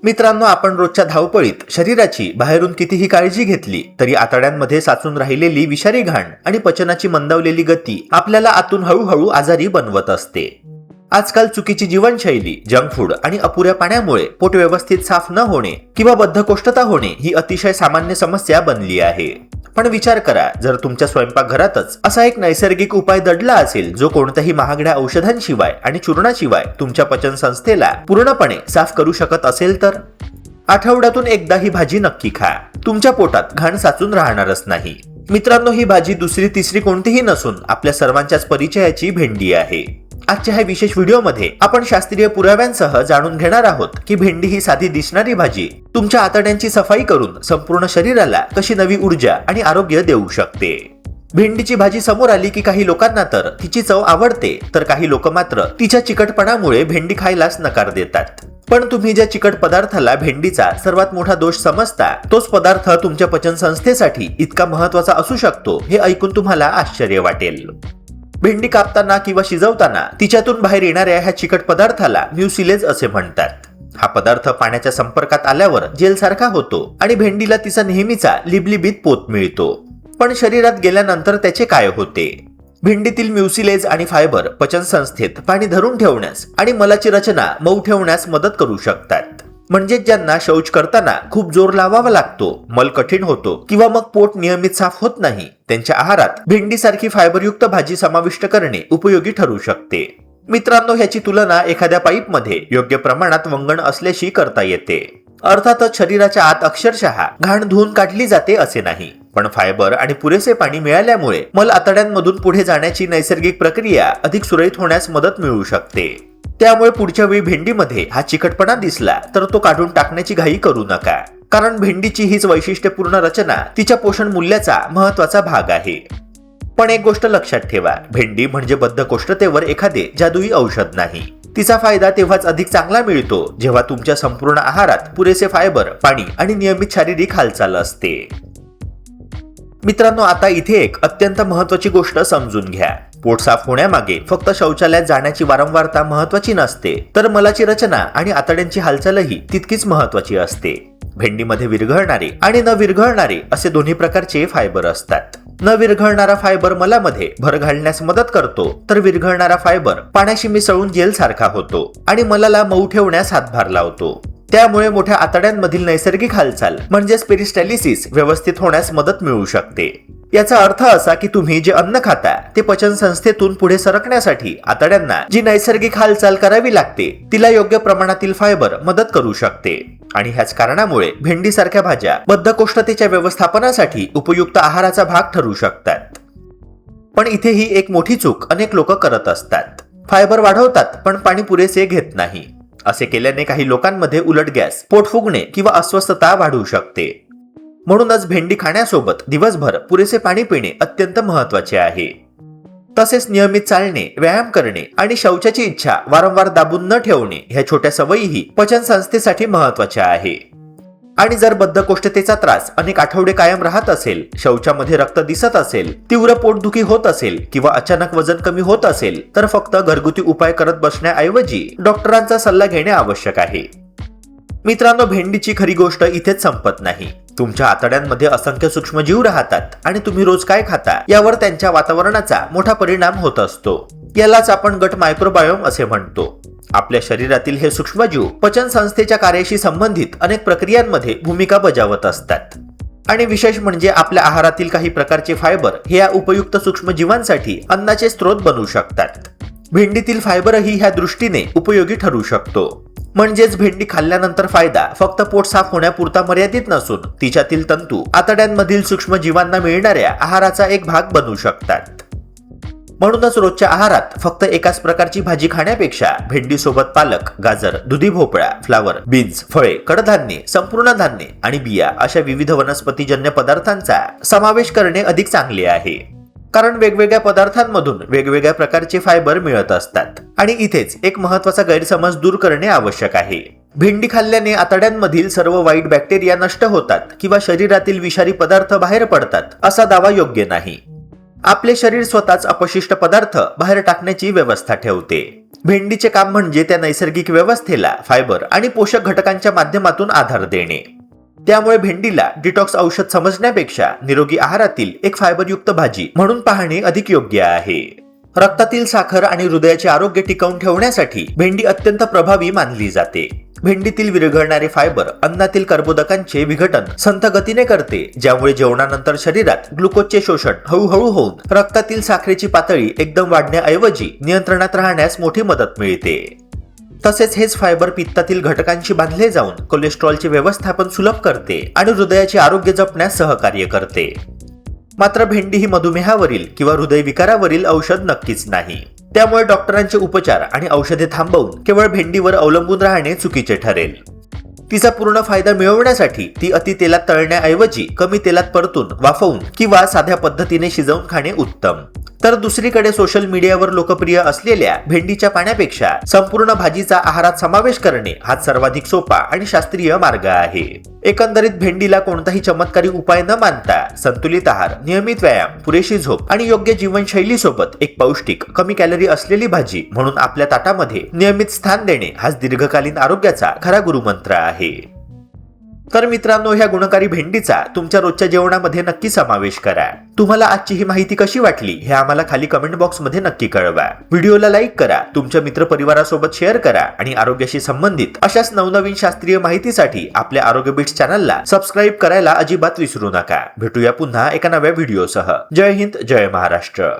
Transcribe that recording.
मित्रांनो, आपण रोजच्या धावपळीत शरीराची बाहेरून कितीही काळजी घेतली तरी आतड्यांमध्ये साचून राहिलेली विषारी घाण आणि पचनाची मंदावलेली गती आपल्याला आतून हळूहळू आजारी बनवत असते. आजकाल चुकीची जीवनशैली, जंक फूड आणि अपुऱ्या पाण्यामुळे पोट व्यवस्थित साफ न होणे किंवा बद्धकोष्ठता होणे ही अतिशय सामान्य समस्या बनली आहे. पण विचार करा, जर तुमच्या स्वयंपाकघरातच असा एक नैसर्गिक उपाय दडला असेल जो कोणत्याही महागड्या औषधांशिवाय आणि चूर्णाशिवाय तुमच्या पचन संस्थेला पूर्णपणे साफ करू शकत असेल तर आठवड्यातून एकदा ही भाजी नक्की खा. तुमच्या पोटात घाण साचून राहणारच नाही. मित्रांनो, ही भाजी दुसरी तिसरी कोणतीही नसून आपल्या सर्वांच्याच परिचयाची भेंडी आहे. आजच्या ह्या विशेष व्हिडिओमध्ये आपण शास्त्रीय पुराव्यांसह जाणून घेणार आहोत की भेंडी ही साधी दिसणारी भाजी तुमच्या आतड्यांची सफाई करून संपूर्ण शरीराला कशी नवी ऊर्जा आणि आरोग्य देऊ शकते. भेंडीची भाजी समोर आली की काही लोकांना तर तिची चव आवडते, तर काही लोक मात्र तिच्या चिकटपणामुळे भेंडी खायलाच नकार देतात. पण तुम्ही ज्या चिकट पदार्थाला भेंडीचा सर्वात मोठा दोष समजता, तोच पदार्थ तुमच्या पचन संस्थेसाठी इतका महत्वाचा असू शकतो हे ऐकून तुम्हाला आश्चर्य वाटेल. भेंडी कापताना किंवा शिजवताना तिच्यातून बाहेर येणाऱ्या ह्या चिकट पदार्थाला म्युसिलेज असे म्हणतात. हा पदार्थ पाण्याच्या संपर्कात आल्यावर जेल सारखा होतो आणि भेंडीला तिचा नेहमीचा लिबलिबीत पोत मिळतो. पण शरीरात गेल्यानंतर त्याचे काय होते? भेंडीतील म्युसिलेज आणि फायबर पचन संस्थेत पाणी धरून ठेवण्यास आणि मलाची रचना मऊ ठेवण्यास मदत करू शकतात. म्हणजे ज्यांना शौच करताना खूप जोर लावावा लागतो, मल कठीण होतो किंवा मग पोट नियमित साफ होत नाही, त्यांच्या आहारात भेंडीसारखी फायबरयुक्त भाजी समाविष्ट करणे उपयोगी ठरू शकते. मित्रांनो, ह्याची तुलना एखाद्या पाईपमध्ये योग्य प्रमाणात वंगण असल्याशी करता येते. अर्थातच शरीराच्या आत अक्षरशः घाण धुवून काढली जाते असे नाही, पण फायबर आणि पुरेसे पाणी मिळाल्यामुळे मल आतड्यांमधून पुढे जाण्याची नैसर्गिक प्रक्रिया अधिक सुरळीत होण्यास मदत मिळू शकते. त्यामुळे पुढच्या वेळी भेंडीमध्ये हा चिकटपणा दिसला तर तो काढून टाकण्याची घाई करू नका, कारण भेंडीची हीच वैशिष्ट्यपूर्ण रचना तिच्या पोषण मूल्याचा महत्वाचा भाग आहे. पण एक गोष्ट लक्षात ठेवा, भेंडी म्हणजे बद्धकोष्ठतेवर एखादे जादुई औषध नाही. तिचा फायदा तेव्हाच अधिक चांगला मिळतो जेव्हा तुमच्या संपूर्ण आहारात पुरेसे फायबर, पाणी आणि नियमित शारीरिक हालचाल असते. मित्रांनो, आता इथे एक अत्यंत महत्वाची गोष्ट समजून घ्या. पोट साफ होण्यामागे फक्त शौचालयात जाण्याची वारंवारता महत्वाची नसते, तर मलाची रचना आणि आतड्यांची हालचालही तितकीच महत्वाची असते. भेंडीमध्ये विरघळणारे आणि न विरघळणारे असे दोन्ही प्रकारचे फायबर असतात. न विरघळणारा फायबर मलामध्ये भर घालण्यास मदत करतो, तर विरघळणारा फायबर पाण्याशी मिसळून जेल सारखा होतो आणि मलाला मऊ ठेवण्यास हातभार लावतो. त्यामुळे मोठ्या आतड्यांमधील नैसर्गिक हालचाल म्हणजेच पेरिस्टॅलिसिस व्यवस्थित होण्यास मदत मिळू शकते. याचा अर्थ असा की तुम्ही जे अन्न खाता ते पचन संस्थेतून पुढे सरकण्यासाठी आतड्यांना जी नैसर्गिक हालचाल करावी लागते तिला योग्य प्रमाणातील फायबर मदत करू शकते. आणि ह्याच कारणामुळे भेंडीसारख्या भाज्या बद्धकोष्ठतेच्या व्यवस्थापनासाठी उपयुक्त आहाराचा भाग ठरू शकतात. पण इथे ही एक मोठी चूक अनेक लोक करत असतात. फायबर वाढवतात पण पाणी पुरेसे घेत नाही. असे केल्याने काही लोकांमध्ये उलट गॅस, पोट फुगणे किंवा अस्वस्थता वाढू शकते. म्हणूनच भेंडी खाण्यासोबत दिवसभर पुरेसे पाणी पिणे अत्यंत महत्वाचे आहे. तसेच नियमित चालणे, व्यायाम करणे आणि शौचाची इच्छा वारंवार दाबून न ठेवणे ह्या छोट्या सवयीही पचन संस्थेसाठी महत्वाच्या आहे. आणि जर बद्धकोष्ठतेचा त्रास अनेक आठवडे कायम राहत असेल, शौचामध्ये रक्त दिसत असेल, तीव्र पोटदुखी होत असेल किंवा अचानक वजन कमी होत असेल, तर फक्त घरगुती उपाय करत बसण्याऐवजी डॉक्टरांचा सल्ला घेणे आवश्यक आहे. मित्रांनो, भेंडीची खरी गोष्ट इथेच संपत नाही. तुमच्या आतड्यांमध्ये असंख्य सूक्ष्मजीव राहतात आणि तुम्ही रोज काय खाता यावर त्यांच्या वातावरणाचा मोठा परिणाम होत असतो. यालाच आपण गट मायक्रोबायोम असे म्हणतो. आपल्या शरीरातील हे सूक्ष्मजीव पचन संस्थेच्या कार्याशी संबंधित अनेक प्रक्रियांमध्ये भूमिका बजावत असतात. आणि विशेष म्हणजे आपल्या आहारातील काही प्रकारचे फायबर हे या उपयुक्त सूक्ष्मजीवांसाठी अन्नाचे स्रोत बनू शकतात. भेंडीतील फायबरही ह्या दृष्टीने उपयोगी ठरू शकतो. म्हणजेच भेंडी खाल्ल्यानंतर फायदा फक्त पोट साफ होण्यापुरता मर्यादित नसून तिच्यातील तंतू आतड्यांमधील सूक्ष्मजीवांना मिळणाऱ्या आहाराचा एक भाग बनू शकतात. म्हणूनच रोजच्या आहारात फक्त एकाच प्रकारची भाजी खाण्यापेक्षा भेंडीसोबत पालक, गाजर, दुधी भोपळा, फ्लावर, बीन्स, फळे, कडधान्ये, संपूर्ण धान्ये आणि बिया अशा विविध वनस्पतीजन्य पदार्थांचा समावेश करणे अधिक चांगले आहे. कारण वेगवेगळ्या पदार्थांमधून वेगवेगळ्या प्रकारचे फायबर मिळत असतात. आणि इथेच एक महत्वाचा गैरसमज दूर करणे आवश्यक आहे. भेंडी खाल्ल्याने आतड्यांमधील सर्व वाईट बॅक्टेरिया नष्ट होतात किंवा शरीरातील विषारी पदार्थ बाहेर पडतात असा दावा योग्य नाही. आपले शरीर स्वतःच अपशिष्ट पदार्थ बाहेर टाकण्याची व्यवस्था ठेवते. भेंडीचे काम म्हणजे त्या नैसर्गिक व्यवस्थेला फायबर आणि पोषक घटकांच्या माध्यमातून आधार देणे. त्यामुळे भेंडीला डिटॉक्स औषध समजण्यापेक्षा निरोगी आहारातील एक फायबरयुक्त भाजी म्हणून पाहणे अधिक योग्य आहे. रक्तातील साखर आणि हृदयाचे आरोग्य टिकवून ठेवण्यासाठी भेंडी अत्यंत प्रभावी मानली जाते. भेंडीतील विरघळणारे फायबर अन्नातील कर्बोदकांचे विघटन संथ गतीने करते, ज्यामुळे जेवणानंतर शरीरात ग्लुकोजचे शोषण हळूहळू होऊन रक्तातील साखरेची पातळी एकदम वाढण्याऐवजी नियंत्रणात राहण्यास मोठी मदत मिळते. तसेच हेच फायबर पित्तातील घटकांशी बांधले जाऊन कोलेस्ट्रॉलचे व्यवस्थापन सुलभ करते आणि हृदयाचे आरोग्य जपण्यास सहकार्य करते. मात्र भेंडी ही मधुमेहावरील किंवा हृदयविकारावरील औषध नक्कीच नाही. त्यामुळे डॉक्टरांचे उपचार आणि औषधे थांबवून केवळ भेंडीवर अवलंबून राहणे चुकीचे ठरेल. तिचा पूर्ण फायदा मिळवण्यासाठी ती अति तेलात तळण्याऐवजी कमी तेलात परतून, वाफवून किंवा साध्या पद्धतीने शिजवून खाणे उत्तम. तर दुसरीकडे सोशल मीडियावर लोकप्रिय असलेल्या भेंडीच्या पाण्यापेक्षा संपूर्ण भाजीचा आहारात समावेश करणे हाच सर्वाधिक सोपा आणि शास्त्रीय मार्ग आहे. एकंदरीत भेंडीला कोणताही चमत्कारी उपाय न मानता संतुलित आहार, नियमित व्यायाम, पुरेशी झोप आणि योग्य जीवनशैली सोबत एक पौष्टिक, कमी कॅलरी असलेली भाजी म्हणून आपल्या ताटामध्ये नियमित स्थान देणे हाच दीर्घकालीन आरोग्याचा खरा गुरुमंत्र आहे. तर मित्रांनो, ह्या गुणकारी भेंडीचा तुमच्या रोजच्या जेवणामध्ये नक्की समावेश करा. तुम्हाला आजची ही माहिती कशी वाटली हे आम्हाला खाली कमेंट बॉक्स मध्ये नक्की कळवा. व्हिडिओला लाईक करा, तुमच्या मित्रपरिवारासोबत शेअर करा आणि आरोग्याशी संबंधित अशाच नवनवीन शास्त्रीय माहितीसाठी आपल्या आरोग्य बिट्स चॅनलला सबस्क्राईब करायला अजिबात विसरू नका. भेटूया पुन्हा एका नव्या व्हिडिओसह. जय हिंद, जय महाराष्ट्र.